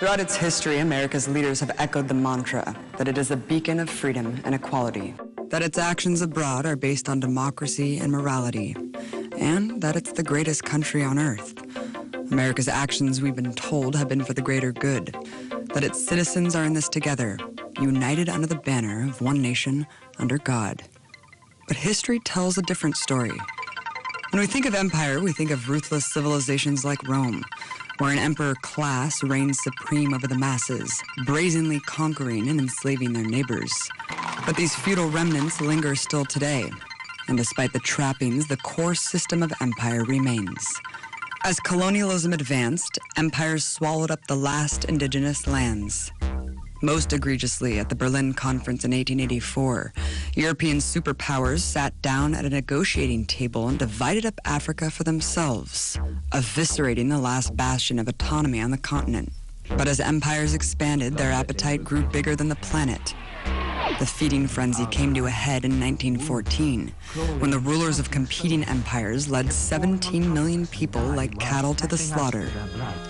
Throughout its history, America's leaders have echoed the mantra that it is a beacon of freedom and equality, that its actions abroad are based on democracy and morality, and that it's the greatest country on earth. America's actions, we've been told, have been for the greater good, that its citizens are in this together, united under the banner of one nation under God. But history tells a different story. When we think of empire, we think of ruthless civilizations like Rome, where an emperor class reigns supreme over the masses, brazenly conquering and enslaving their neighbors. But these feudal remnants linger still today, and despite the trappings, the core system of empire remains. As colonialism advanced, empires swallowed up the last indigenous lands. Most egregiously, at the Berlin Conference in 1884, European superpowers sat down at a negotiating table and divided up Africa for themselves, eviscerating the last bastion of autonomy on the continent. But as empires expanded, their appetite grew bigger than the planet. The feeding frenzy came to a head in 1914, when the rulers of competing empires led 17 million people like cattle to the slaughter.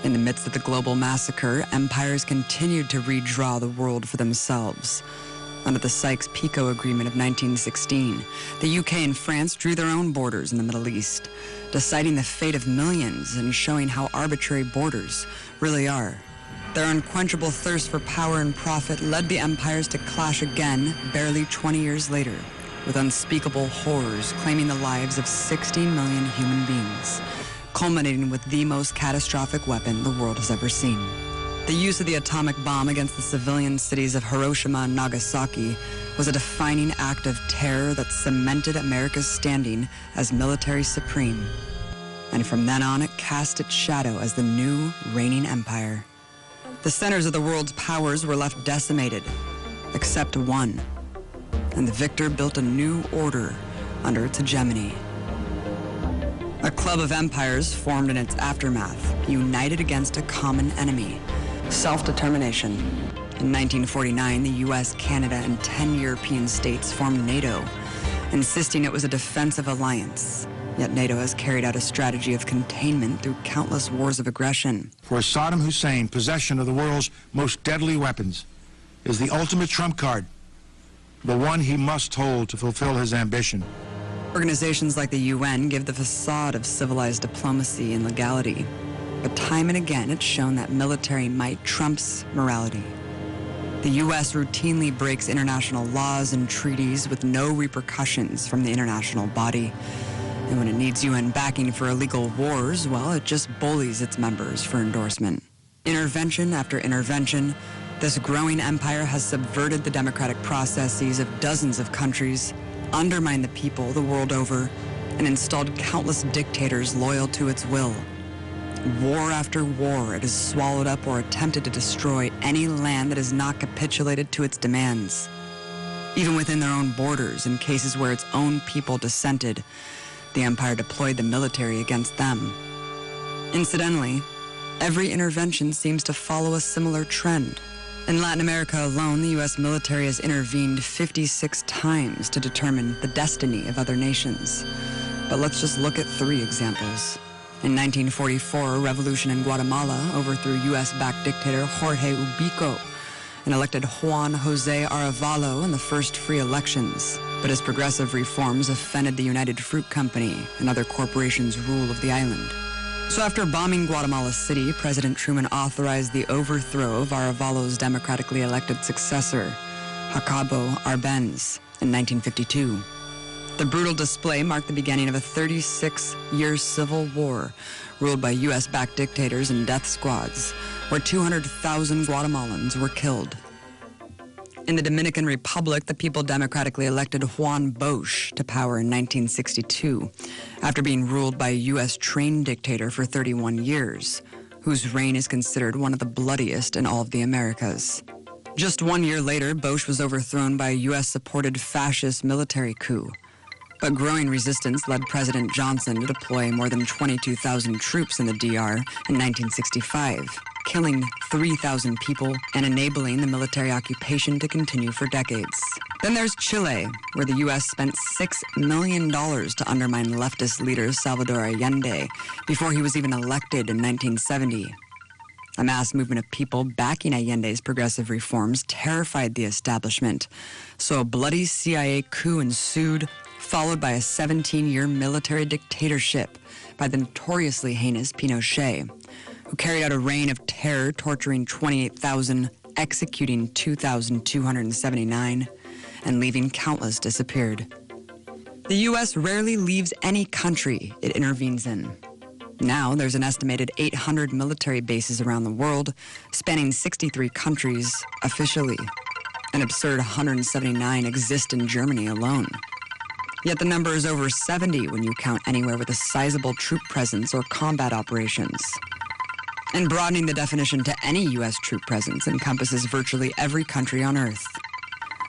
In the midst of the global massacre, empires continued to redraw the world for themselves. Under the Sykes-Picot Agreement of 1916, the UK and France drew their own borders in the Middle East, deciding the fate of millions and showing how arbitrary borders really are. Their unquenchable thirst for power and profit led the empires to clash again barely 20 years later, with unspeakable horrors claiming the lives of 60 million human beings, culminating with the most catastrophic weapon the world has ever seen. The use of the atomic bomb against the civilian cities of Hiroshima and Nagasaki was a defining act of terror that cemented America's standing as military supreme. And from then on, it cast its shadow as the new reigning empire. The centers of the world's powers were left decimated, except one, and the victor built a new order under its hegemony. A club of empires formed in its aftermath, united against a common enemy, self-determination. In 1949, the US, Canada, and 10 European states formed NATO, insisting it was a defensive alliance. Yet NATO has carried out a strategy of containment through countless wars of aggression. For Saddam Hussein, possession of the world's most deadly weapons is the ultimate trump card, the one he must hold to fulfill his ambition. Organizations like the UN give the facade of civilized diplomacy and legality, but time and again it's shown that military might trumps morality. The US routinely breaks international laws and treaties with no repercussions from the international body. And when it needs UN backing for illegal wars, well, it just bullies its members for endorsement. Intervention after intervention, this growing empire has subverted the democratic processes of dozens of countries, undermined the people the world over, and installed countless dictators loyal to its will. War after war, it has swallowed up or attempted to destroy any land that has not capitulated to its demands. Even within their own borders, in cases where its own people dissented, the empire deployed the military against them. Incidentally, every intervention seems to follow a similar trend. In Latin America alone, the U.S. military has intervened 56 times to determine the destiny of other nations. But let's just look at 3 examples. In 1944, a revolution in Guatemala overthrew U.S.-backed dictator Jorge Ubico and elected Juan José Arevalo in the first free elections. But his progressive reforms offended the United Fruit Company and other corporations' rule of the island. So after bombing Guatemala City, President Truman authorized the overthrow of Arevalo's democratically elected successor, Jacobo Arbenz, in 1952. The brutal display marked the beginning of a 36-year civil war ruled by U.S.-backed dictators and death squads, where 200,000 Guatemalans were killed. In the Dominican Republic, the people democratically elected Juan Bosch to power in 1962, after being ruled by a U.S.-trained dictator for 31 years, whose reign is considered one of the bloodiest in all of the Americas. Just 1 year later, Bosch was overthrown by a U.S.-supported fascist military coup. But growing resistance led President Johnson to deploy more than 22,000 troops in the DR in 1965, killing 3,000 people and enabling the military occupation to continue for decades. Then there's Chile, where the U.S. spent $6 million to undermine leftist leader Salvador Allende before he was even elected in 1970. A mass movement of people backing Allende's progressive reforms terrified the establishment. So a bloody CIA coup ensued, followed by a 17-year military dictatorship by the notoriously heinous Pinochet, who carried out a reign of terror, torturing 28,000, executing 2,279, and leaving countless disappeared. The U.S. rarely leaves any country it intervenes in. Now, there's an estimated 800 military bases around the world, spanning 63 countries officially. An absurd 179 exist in Germany alone. Yet the number is over 70 when you count anywhere with a sizable troop presence or combat operations. And broadening the definition to any U.S. troop presence encompasses virtually every country on Earth.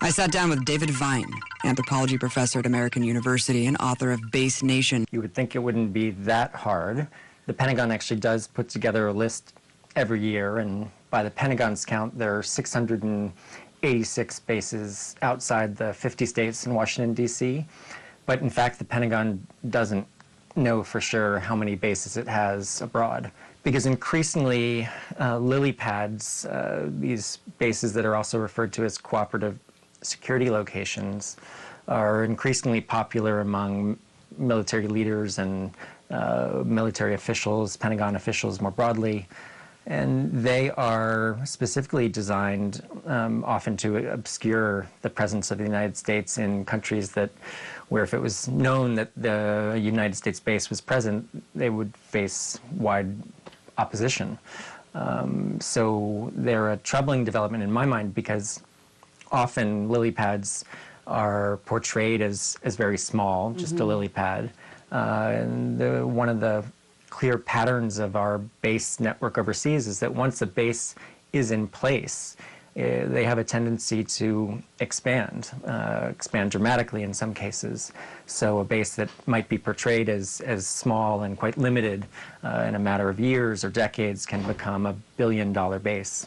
I sat down with David Vine, anthropology professor at American University and author of Base Nation. You would think it wouldn't be that hard. The Pentagon actually does put together a list every year, and by the Pentagon's count, there are 686 bases outside the 50 states in Washington, D.C. But in fact, the Pentagon doesn't know for sure how many bases it has abroad. Because increasingly, lily pads, these bases that are also referred to as cooperative security locations, are increasingly popular among military leaders and military officials, Pentagon officials more broadly. And they are specifically designed often to obscure the presence of the United States in countries that, where if it was known that the United States base was present, they would face wide opposition. So they're a troubling development in my mind, because often lily pads are portrayed as very small, just a lily pad. And one of the clear patterns of our base network overseas is that once a base is in place, they have a tendency to expand dramatically in some cases. So a base that might be portrayed as small and quite limited in a matter of years or decades can become a billion-dollar base.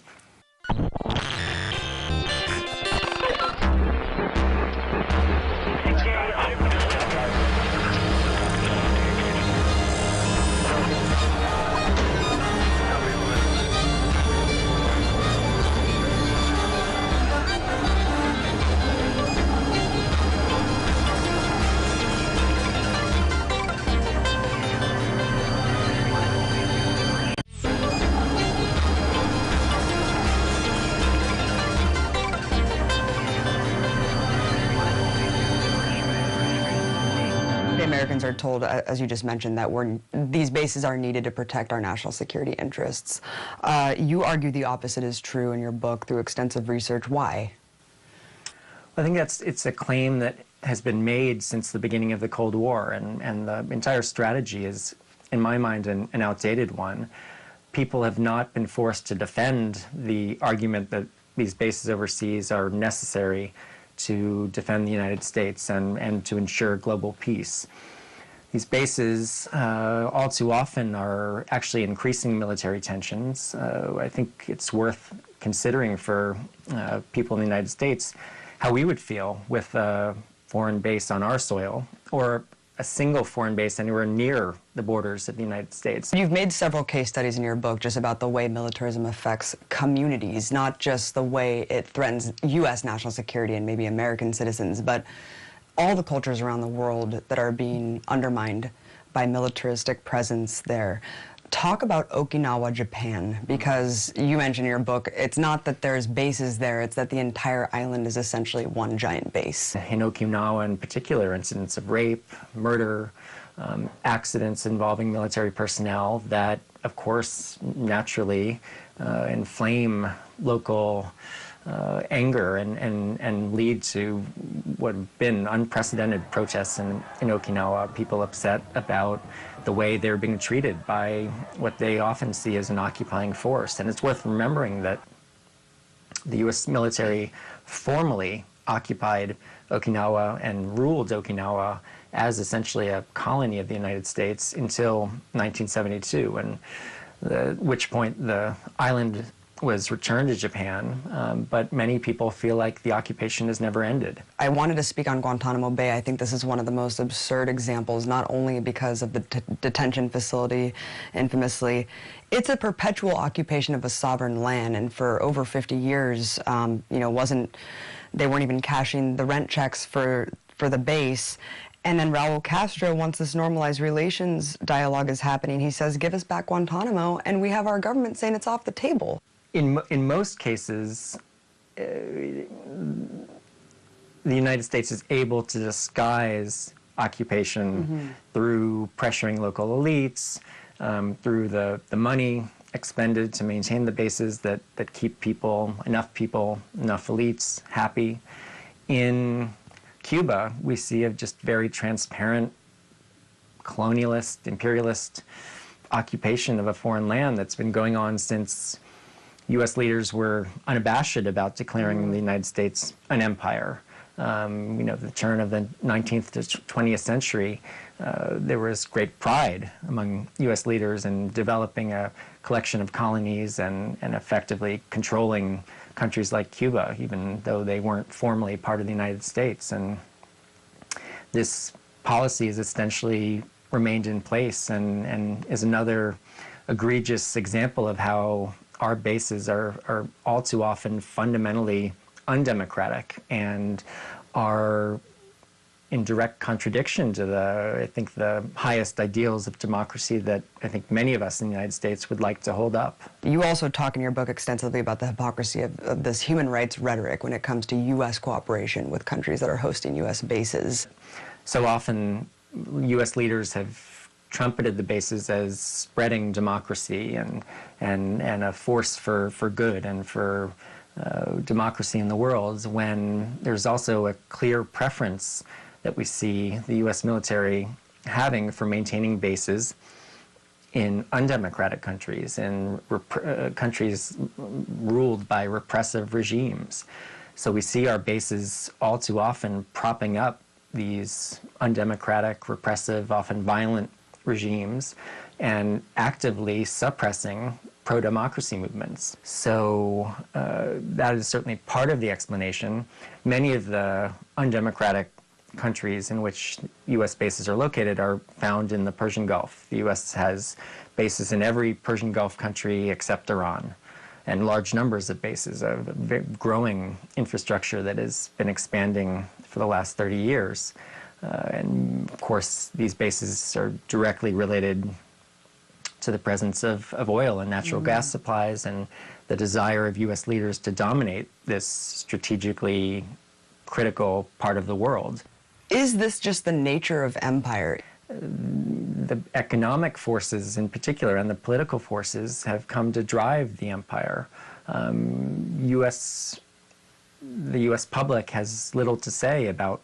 Americans are told, as you just mentioned, that these bases are needed to protect our national security interests. You argue the opposite is true in your book through extensive research. Why? I think it's a claim that has been made since the beginning of the Cold War, and the entire strategy is, in my mind, an outdated one. People have not been forced to defend the argument that these bases overseas are necessary to defend the United States and to ensure global peace. These bases all too often are actually increasing military tensions. I think it's worth considering for people in the United States how we would feel with a foreign base on our soil, or a single foreign base anywhere near the borders of the United States. You've made several case studies in your book just about the way militarism affects communities, not just the way it threatens U.S. national security and maybe American citizens, but all the cultures around the world that are being undermined by militaristic presence there. Talk about Okinawa, Japan, because you mentioned in your book, it's not that there's bases there, it's that the entire island is essentially one giant base. In Okinawa in particular, incidents of rape, murder, accidents involving military personnel that, of course, naturally inflame local anger and lead to what have been unprecedented protests in Okinawa, people upset about the way they're being treated by what they often see as an occupying force. And it's worth remembering that the U.S. military formally occupied Okinawa and ruled Okinawa as essentially a colony of the United States until 1972, and at which point the island was returned to Japan, but many people feel like the occupation has never ended. I wanted to speak on Guantanamo Bay. I think this is one of the most absurd examples, not only because of the detention facility, infamously. It's a perpetual occupation of a sovereign land, and for over 50 years, you know, they weren't even cashing the rent checks for the base. And then Raul Castro, once this normalized relations dialogue is happening, he says, give us back Guantanamo, and we have our government saying it's off the table. In most cases, the United States is able to disguise occupation through pressuring local elites, through the money expended to maintain the bases that keep enough elites happy. In Cuba, we see a just very transparent colonialist, imperialist occupation of a foreign land that's been going on since U.S. leaders were unabashed about declaring the United States an empire. You know, the turn of the 19th to 20th century, there was great pride among U.S. leaders in developing a collection of colonies and effectively controlling countries like Cuba, even though they weren't formally part of the United States. And this policy has essentially remained in place and is another egregious example of how our bases are all too often fundamentally undemocratic and are in direct contradiction to I think the highest ideals of democracy that I think many of us in the United States would like to hold up. You also talk in your book extensively about the hypocrisy of this human rights rhetoric when it comes to U.S. cooperation with countries that are hosting U.S. bases. So often, U.S. leaders have trumpeted the bases as spreading democracy and a force for good and for democracy in the world, when there's also a clear preference that we see the U.S. military having for maintaining bases in undemocratic countries, in countries ruled by repressive regimes. So we see our bases all too often propping up these undemocratic, repressive, often violent regimes and actively suppressing pro-democracy movements. So that is certainly part of the explanation. Many of the undemocratic countries in which U.S. bases are located are found in the Persian Gulf. The U.S. has bases in every Persian Gulf country except Iran, and large numbers of bases, a growing infrastructure that has been expanding for the last 30 years. And of course, these bases are directly related to the presence of oil and natural gas supplies and the desire of U.S. leaders to dominate this strategically critical part of the world. Is this just the nature of empire? The economic forces in particular and the political forces have come to drive the empire. The U.S. public has little to say about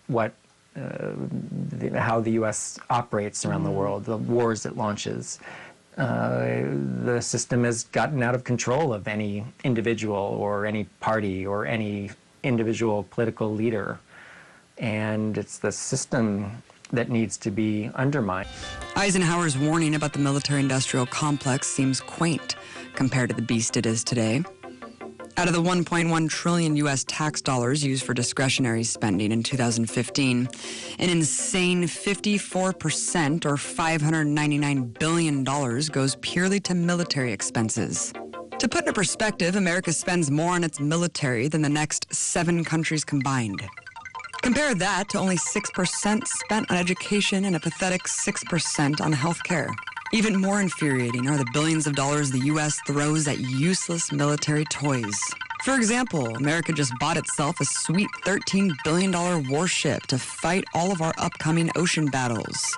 how the U.S. operates around the world, the wars it launches. The system has gotten out of control of any individual or any party or any individual political leader. And it's the system that needs to be undermined. Eisenhower's warning about the military-industrial complex seems quaint compared to the beast it is today. Out of the 1.1 trillion U.S. tax dollars used for discretionary spending in 2015, an insane 54%, or $599 billion, goes purely to military expenses. To put into perspective, America spends more on its military than the next 7 countries combined. Compare that to only 6% spent on education and a pathetic 6% on healthcare. Even more infuriating are the billions of dollars the U.S. throws at useless military toys. For example, America just bought itself a sweet $13 billion warship to fight all of our upcoming ocean battles.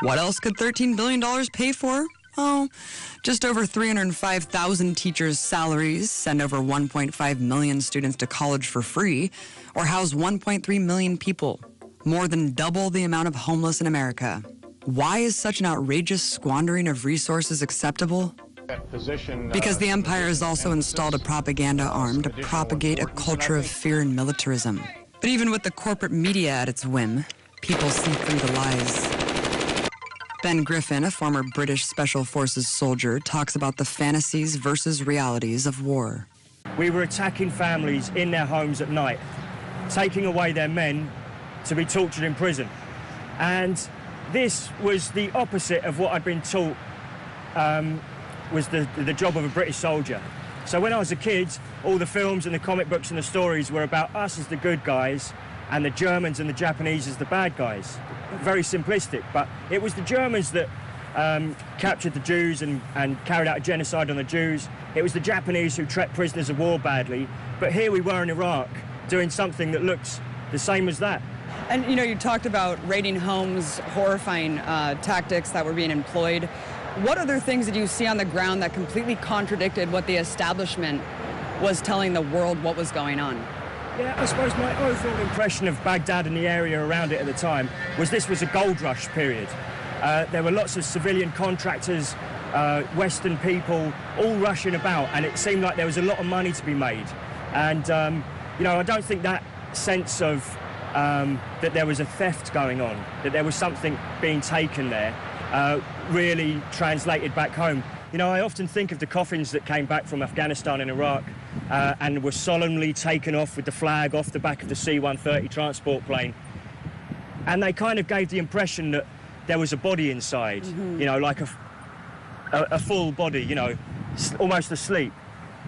What else could $13 billion pay for? Oh, just over 305,000 teachers' salaries, send over 1.5 million students to college for free, or house 1.3 million people, more than double the amount of homeless in America. Why is such an outrageous squandering of resources acceptable? Because the empire has also installed a propaganda arm to propagate a culture of fear and militarism. But even with the corporate media at its whim, people see through the lies. Ben Griffin, a former British Special Forces soldier, talks about the fantasies versus realities of war. We were attacking families in their homes at night, taking away their men to be tortured in prison. And this was the opposite of what I'd been taught was the job of a British soldier. So when I was a kid, all the films and the comic books and the stories were about us as the good guys and the Germans and the Japanese as the bad guys. Very simplistic, but it was the Germans that captured the Jews and carried out a genocide on the Jews. It was the Japanese who treated prisoners of war badly. But here we were in Iraq doing something that looks the same as that. And, you know, you talked about raiding homes, horrifying tactics that were being employed. What other things did you see on the ground that completely contradicted what the establishment was telling the world what was going on? Yeah, I suppose my overall impression of Baghdad and the area around it at the time was this was a gold rush period. There were lots of civilian contractors, Western people, all rushing about, and it seemed like there was a lot of money to be made. And, you know, I don't think that sense of that there was a theft going on, that there was something being taken there, really translated back home. You know, I often think of the coffins that came back from Afghanistan and Iraq and were solemnly taken off with the flag off the back of the C-130 transport plane. And they kind of gave the impression that there was a body inside, you know, like a full body, you know, almost asleep.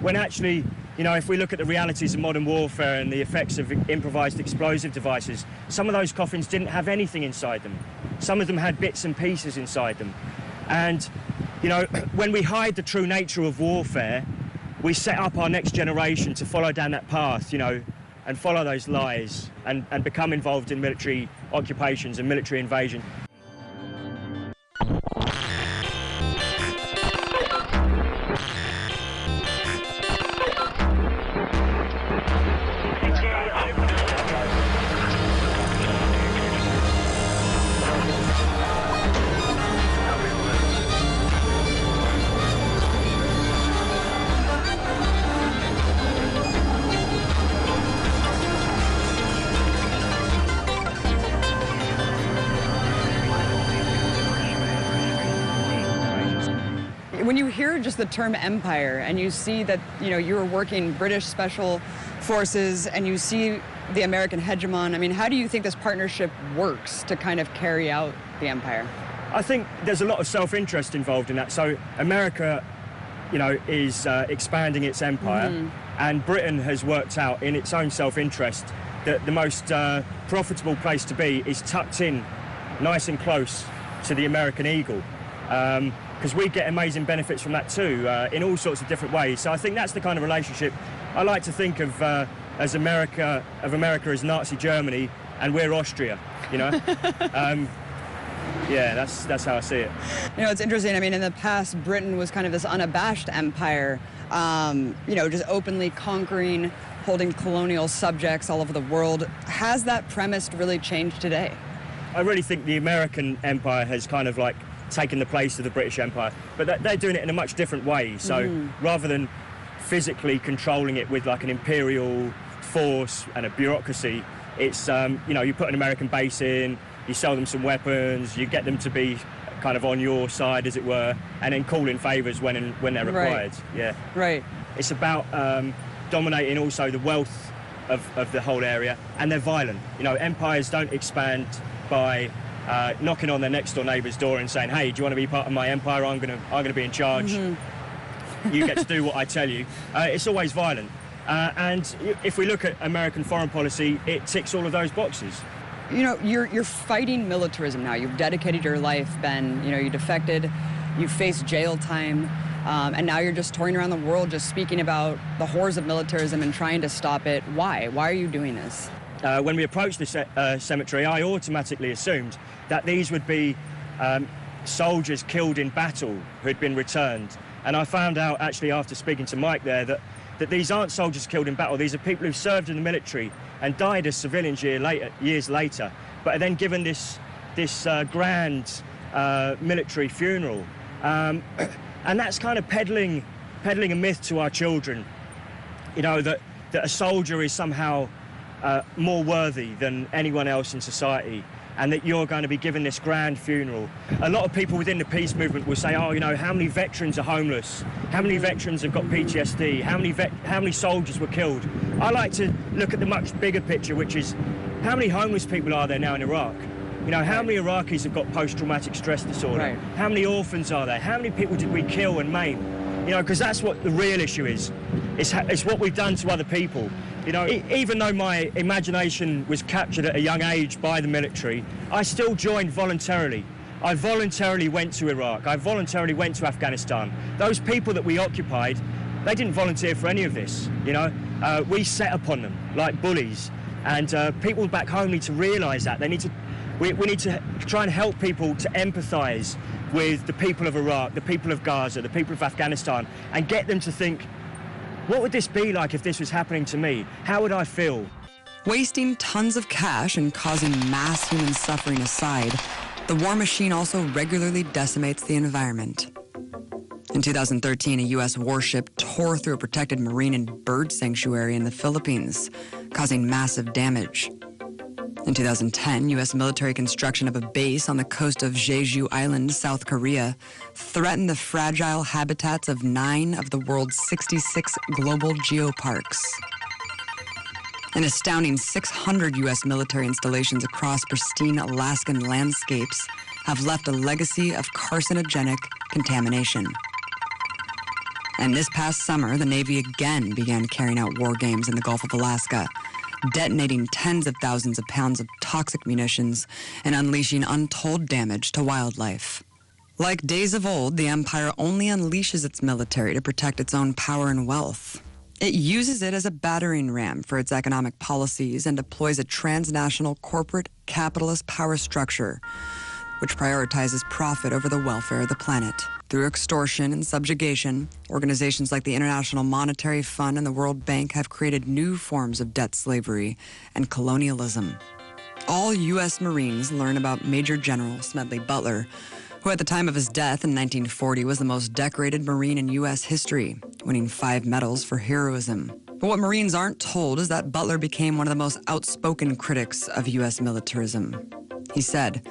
When actually, you know, if we look at the realities of modern warfare and the effects of improvised explosive devices, some of those coffins didn't have anything inside them. Some of them had bits and pieces inside them. And, you know, when we hide the true nature of warfare, we set up our next generation to follow down that path, you know, and follow those lies and become involved in military occupations and military invasion. When you hear just the term empire and you see that, you know, you were working British Special Forces and you see the American hegemon, I mean, how do you think this partnership works to kind of carry out the empire? I think there's a lot of self-interest involved in that. So America, you know, is expanding its empire, and Britain has worked out in its own self-interest that the most profitable place to be is tucked in nice and close to the American eagle. Because we get amazing benefits from that too, in all sorts of different ways. So I think that's the kind of relationship I like to think of as America as Nazi Germany, and we're Austria, you know. Yeah, that's how I see it. You know, it's interesting. I mean, in the past, Britain was kind of this unabashed empire, you know, just openly conquering, holding colonial subjects all over the world. Has that premise really changed today? I really think the American empire has kind of like taken the place of the British Empire, but they're doing it in a much different way. So rather than physically controlling it with like an imperial force and a bureaucracy, it's, you know, you put an American base in, you sell them some weapons, you get them to be kind of on your side, as it were, and then call in favours when they're required. Right. Yeah. Right. It's about dominating also the wealth of the whole area, and they're violent. You know, empires don't expand by knocking on their next door neighbour's door and saying, "Hey, do you want to be part of my empire? I'm gonna be in charge. You get to do what I tell you." It's always violent, and if we look at American foreign policy, it ticks all of those boxes. You know, you're fighting militarism now. You've dedicated your life, Ben. You know, you defected, you faced jail time, and now you're just touring around the world just speaking about the horrors of militarism and trying to stop it. Why? Why are you doing this? When we approached this cemetery, I automatically assumed that these would be soldiers killed in battle who had been returned. And I found out, actually, after speaking to Mike there, that these aren't soldiers killed in battle. These are people who've served in the military and died as civilians years later, but are then given this grand military funeral. And that's kind of peddling a myth to our children, you know, that a soldier is somehow more worthy than anyone else in society. and that you're going to be given this grand funeral. A lot of people within the peace movement will say, oh, you know, how many veterans are homeless? How many veterans have got PTSD? How many soldiers were killed? I like to look at the much bigger picture, which is how many homeless people are there now in Iraq? You know, how many Iraqis have got post-traumatic stress disorder? Right. How many orphans are there? How many people did we kill and maim? You know, because that's what the real issue is. It's what we've done to other people. You know, even though my imagination was captured at a young age by the military, I still joined voluntarily. I voluntarily went to Iraq. I voluntarily went to Afghanistan. Those people that we occupied, they didn't volunteer for any of this, you know. We set upon them like bullies. And people back home need to realise that. We need to try and help people to empathise with the people of Iraq, the people of Gaza, the people of Afghanistan, and get them to think, what would this be like if this was happening to me? How would I feel? Wasting tons of cash and causing mass human suffering aside, the war machine also regularly decimates the environment. In 2013, a U.S. warship tore through a protected marine and bird sanctuary in the Philippines, causing massive damage. In 2010, U.S. military construction of a base on the coast of Jeju Island, South Korea, threatened the fragile habitats of 9 of the world's 66 global geoparks. An astounding 600 U.S. military installations across pristine Alaskan landscapes have left a legacy of carcinogenic contamination. And this past summer, the Navy again began carrying out war games in the Gulf of Alaska, detonating tens of thousands of pounds of toxic munitions and unleashing untold damage to wildlife. Like days of old, the empire only unleashes its military to protect its own power and wealth. It uses it as a battering ram for its economic policies and deploys a transnational corporate capitalist power structure which prioritizes profit over the welfare of the planet. Through extortion and subjugation, organizations like the International Monetary Fund and the World Bank have created new forms of debt slavery and colonialism. All U.S. Marines learn about Major General Smedley Butler, who at the time of his death in 1940 was the most decorated Marine in U.S. history, winning 5 medals for heroism. But what Marines aren't told is that Butler became one of the most outspoken critics of U.S. militarism. He said,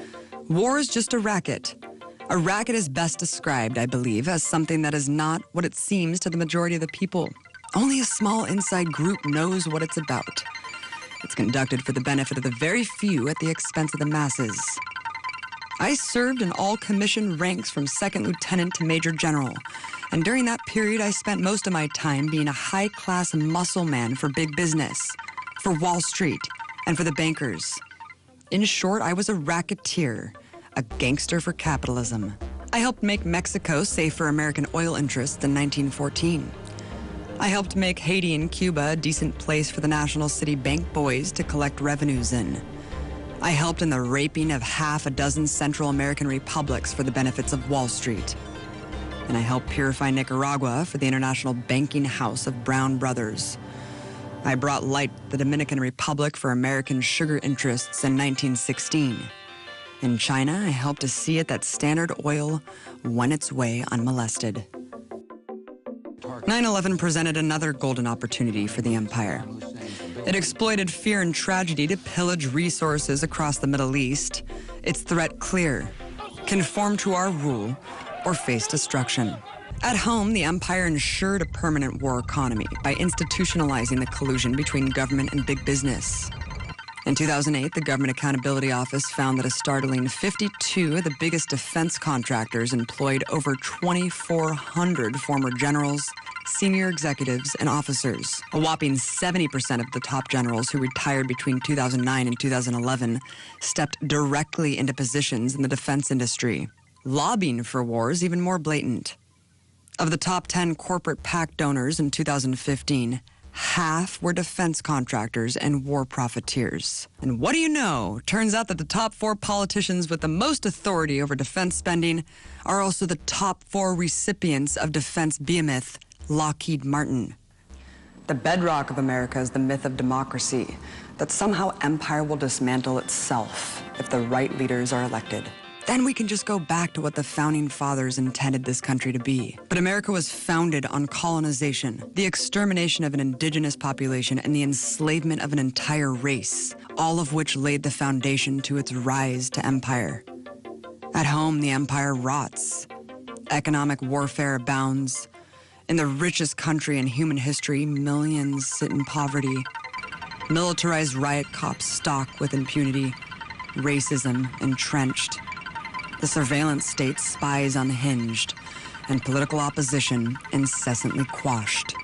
"War is just a racket. A racket is best described, I believe, as something that is not what it seems to the majority of the people. Only a small inside group knows what it's about. It's conducted for the benefit of the very few at the expense of the masses. I served in all commissioned ranks from second lieutenant to major general, and during that period I spent most of my time being a high-class muscle man for big business, for Wall Street, and for the bankers. In short, I was a racketeer, a gangster for capitalism. I helped make Mexico safe for American oil interests in 1914. I helped make Haiti and Cuba a decent place for the National City Bank boys to collect revenues in. I helped in the raping of half a dozen Central American republics for the benefits of Wall Street. And I helped purify Nicaragua for the International Banking House of Brown Brothers. I brought light to the Dominican Republic for American sugar interests in 1916. In China, I helped to see it that Standard Oil went its way unmolested. 9/11 presented another golden opportunity for the empire. It exploited fear and tragedy to pillage resources across the Middle East, its threat clear: conform to our rule or face destruction. At home, the empire ensured a permanent war economy by institutionalizing the collusion between government and big business. In 2008, the Government Accountability Office found that a startling 52 of the biggest defense contractors employed over 2,400 former generals, senior executives, and officers. A whopping 70% of the top generals who retired between 2009 and 2011 stepped directly into positions in the defense industry. Lobbying for war is even more blatant. Of the top 10 corporate PAC donors in 2015, half were defense contractors and war profiteers. And what do you know? Turns out that the top 4 politicians with the most authority over defense spending are also the top 4 recipients of defense behemoth Lockheed Martin. The bedrock of America is the myth of democracy, that somehow empire will dismantle itself if the right leaders are elected. then we can just go back to what the founding fathers intended this country to be. But America was founded on colonization, the extermination of an indigenous population, and the enslavement of an entire race, all of which laid the foundation to its rise to empire. At home, the empire rots. Economic warfare abounds. In the richest country in human history, millions sit in poverty. Militarized riot cops stalk with impunity. Racism entrenched. The surveillance state spies unhinged, and political opposition incessantly quashed.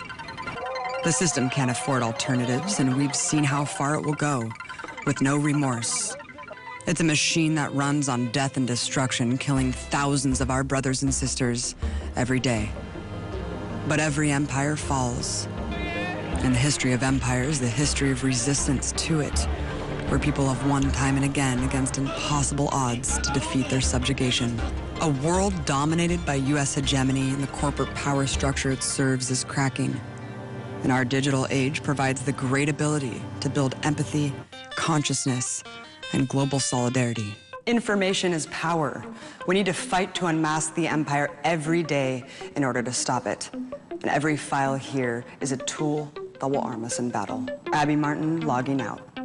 The system can't afford alternatives, and we've seen how far it will go, with no remorse. It's a machine that runs on death and destruction, killing thousands of our brothers and sisters every day. But every empire falls. And the history of empire is the history of resistance to it, where people have won time and again against impossible odds to defeat their subjugation. A world dominated by U.S. hegemony and the corporate power structure it serves is cracking. And our digital age provides the great ability to build empathy, consciousness, and global solidarity. Information is power. We need to fight to unmask the empire every day in order to stop it. And every file here is a tool that will arm us in battle. Abby Martin, logging out.